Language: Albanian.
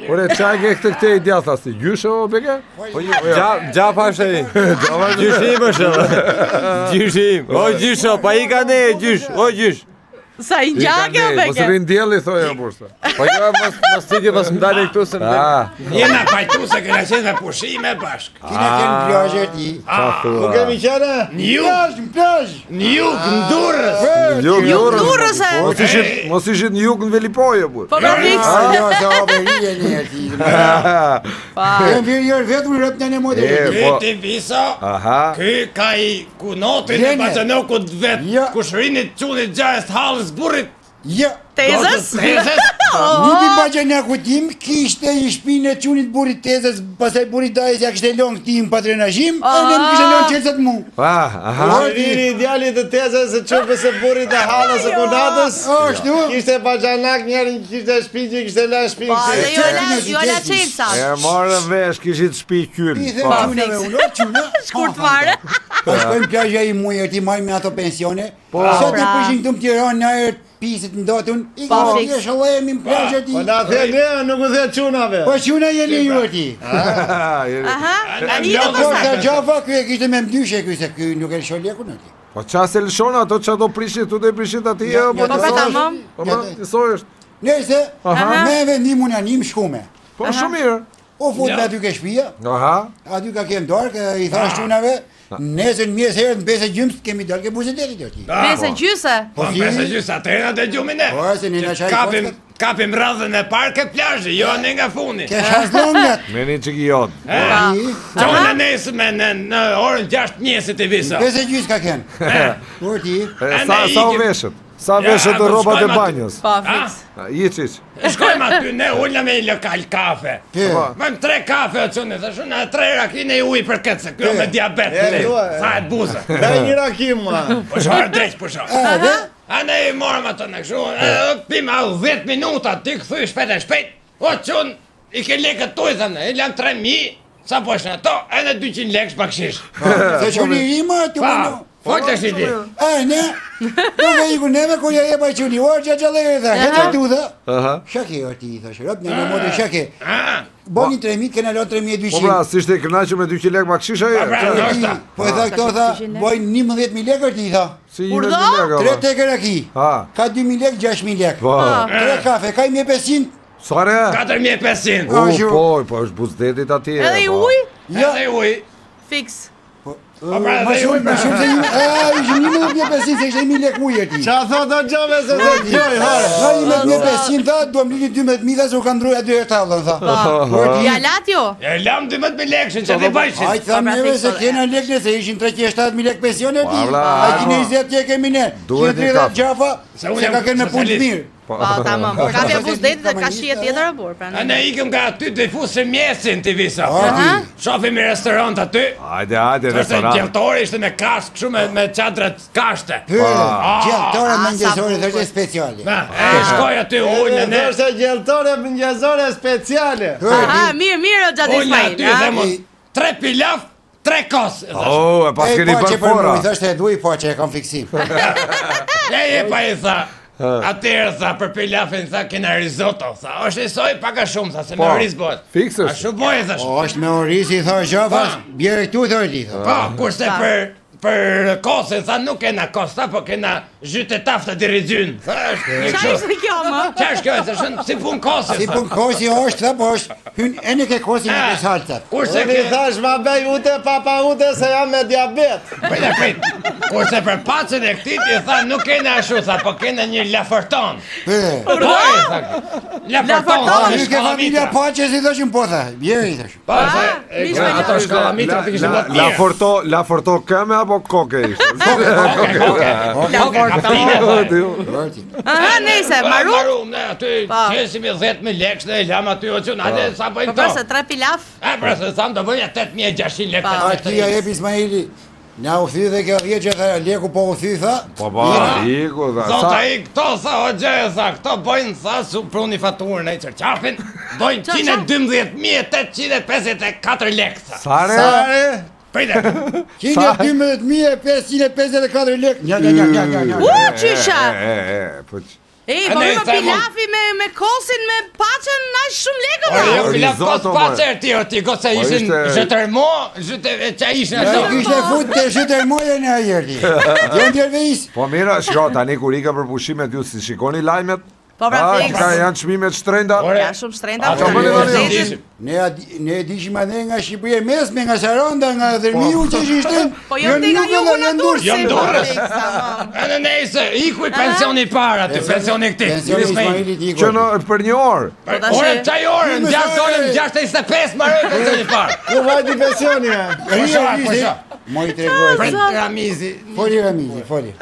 Ore, çaj ke këtë i djathta si? Gjyshe o beke? Gjafa është ai. Gjyshim është. Gjyshim. O gjysho, pa i ka ne gjysh. O gjysh. Sa i gjake o Mos beke? rrin dielli thoja bursa. Po jo, mos tike pas më dalin këtu se Jena pajtu se këna qenë me pushime bashk. Kina kënë plazhe ti. ku kemi qenë? Në Plazh. jug, në Durrës. Durrës e. Mos ishit në jug në Velipoje, bur. Po pra fix. Jo, sa oberie një ti. Jem vjen vetëm rreth në model. Ti viso. Aha. Ky ka i kunotin e bacanokut vet. Kushrinit çunit gjajës halës burrit. Ja. Tezës? Nipi bagjanaku tim kishte i shpinë e çunit burrit tezës, pastaj burrit dajës ja kishte lënë tim patrenazhim, e ne më kishte lënë çelçat mu. Aha. Riri idealit të tezës se çupe se burrit e halës së kunatës. Ashtu. Kishte baxhanak, njëri kishte shtëpi, kishte lënë Po, shtëpi. jo la çelsa. E morë vesh kishit shtëpi kyl. I them çunave unë, çuna. Shkurt fare. Po shkojmë plazha i muaj ti marrim me ato pensione. Sa ti prishin këtu në Tiranë na erë pisit ndotun, i Po, ka fix. shëllemi në plazha ti. Po na the ne, nuk u the çunave. Po çuna jeni ju ti. Aha. Ani Ja do po pastaj. ka Gjafa ky e kishte me mdyshe ky se ky nuk e lëshon lekun aty. Po qa se lëshon ato qa do prishin, tu do i prishin ati e, po Po, të tamam. Po ma, tisoj është. Nëse me vendimun anim shkume. Po shumë mirë. O fut me aty ke shtëpia, Aha. aty ka kem darkë, i thash çunave, nesër në mes herë në 5:30 kemi dalë ke buzëderit aty. Pesë gjysë. Po pesë gjysë atëherë na dëgjumin ne. Po se ne na çaj. Kapim radhën e parë ke plazhi, jo ne nga funi. Ke shazlongat. Meni që ki jod. Çonë nesër në orën 6:20 të visa. 5:30 ka ken. Por ti, Sa u veshët? Sa veshët të po robat e shkojmë banjës? Po fix. Iqiq. Shkojmë aty, ne ullëm me një lokal kafe. Ti. Vëm 3 kafe o çunë, thashun na 3 rakine i ujë për këtë se kjo me diabet. Sa e buzë. Daj një rakim, ma. Po shfarë drejt po shoh. edhe A ne i morëm ato në kështu, pim au 10 minuta, ti këthuj shpejt e shpejt. O çun, i ke lekët tuaj thënë, i lan 3000, sa po është ato, edhe 200 lekë bakshish. se çuni rima ti Pa, puno. fol tash ti. Ne, nuk e iku neve ku ja jeba çuni, or xhaxhallë dha, heta tu dha. Aha. Shaki o ti thash, rop në modë shaki. Ah, Boni 3000, kena lënë Po 3200. pra, si shte kënaqur me 200 lek bakshish ajo? Po e tha këto tha, bojnë 11000 lekë ti tha. Si Urdo? 1.000 lek. 3 tekë raki. Ha. Ka 2000 lekë, 6000 lekë. Po. 3 kafe, ka 1500. Sare? 4500. Po është buzdetit atje. Edhe i po. uj? Edhe ujë. Fix. pra, Ma dhe shumë, ujë, ma shumë se ju, ishë 1.500 se ishte 1000 lekë ujë ti. Qa thot o gjove se të gjoj, hare. Nga 1.500 tha, do më lili 12.000 tha, se u ka ndruja 2 tallën tha. Ja lat jo. E lam 12.000 lekë, që të bajshin. Ajtë tha neve se kena lekë se ishin 370.000 lekë pensione ti. A kine 20 tje kemi ne. Duhet një 130 kafë. Gjafa, Se unë se jam ka kënë me punë të socialist. mirë. Po tamam. Kafe buzdetit dhe ka shije tjetër e burr. A ne ikëm nga aty të fusim mjesin të visa. Aha. Shofim një restorant aty. Hajde, Ishte restorant. gjelltori, ishte me kashtë, kështu me qadrat kashte. Gjelltore mëngjesore, sa thështë speciale. E shkoj aty ullën Në e është e gjeltore mëngjezore speciale. Aha, mirë o Xhadi ullën aty dhe Ismail. mu 3 pilaf, 3 kos. Oh, e pas keni paqe bërë për mu, fora. i thështë e duj paqe, e kam fiksim. E pa i tha. Atëherë tha për pilafin tha kena risotto, tha. Është i soj paka shumë, tha se me Po, oriz bëhet. fiks A është. shumë bëhet thash. O, është me orisi, tha Gjafa, bjerë këtu, thë ti, tha. Po, kurse për kosën tha nuk kena kos, tha po kena zhyte tafta dirigyn. Tha është një Qa kështu. ishte kjo më? Qa është kjo? Thashën si pun kosën. Si pun kosi është, tha, po është, e në ke kosi në ke salcat. Kurse Unë i thash ma bej ute, papa ute, se jam me diabet. Pejt. Kurse për pacën e këtit i tha nuk kena ashtu, tha po kena një laforton. Po i tha. Laforton, A, në nuk e familja shkalamitra. paqe, si thëshim po, tha, bjerë i thëshim. Po, ato shkalamitra të kishtë më të mirë. La forto këme apo koke ishte? Aha, nejse, maru? Marum, ne aty qesim i 10.000 lekë dhe e lam aty o qënë, hajde sa Po bëjmë përse to. 3 pilaf? E pra se thamë do bëjmë 8.600 lekë. A ti ja jep Ismaili, na u thy dhe kjo dhjetë që tha, leku po u thy, tha. Po, iku dhe. Zota i këto sa o gjë tha, këto bëjnë tha su pruni faturën e qërqapin, bëjnë 112.854 lekë tha. Sare? Pejde, 112.554 lekë. Nja. Qysha! Po Ej, po më pilafi me kosin me paçën na shumë lekë. Jo, pilaf kos Risotto, pacer ti goca ishin zëtërmo, ç'a ishin Ai ato. kishte fut të shëtër mojën e ajerti. Gjën djervis. Po mira, shko, tani kur ika për pushimet ju si shikoni lajmet? Po pra fiks. Ka janë çmimet shtrenjta. Ja shumë shtrenjta. Ato po, më po, dishim. Ne dishim edhe nga Shqipëria e mesme, nga Saranda, nga Dhermiu që ishte. Po jo te nga ju në Durrës. Jam Durrës. Edhe nejse, ikuj pensioni para aty, pensioni këtij. Pensioni Ismailit Që Iko. në për një orë. Ora çaj orën, 6 orën, 6:25 marrë pensioni para. Ku vajti pensioni? Ria ishte. Moj tregoj. Pret Ramizi. Foli Ramizi, foli.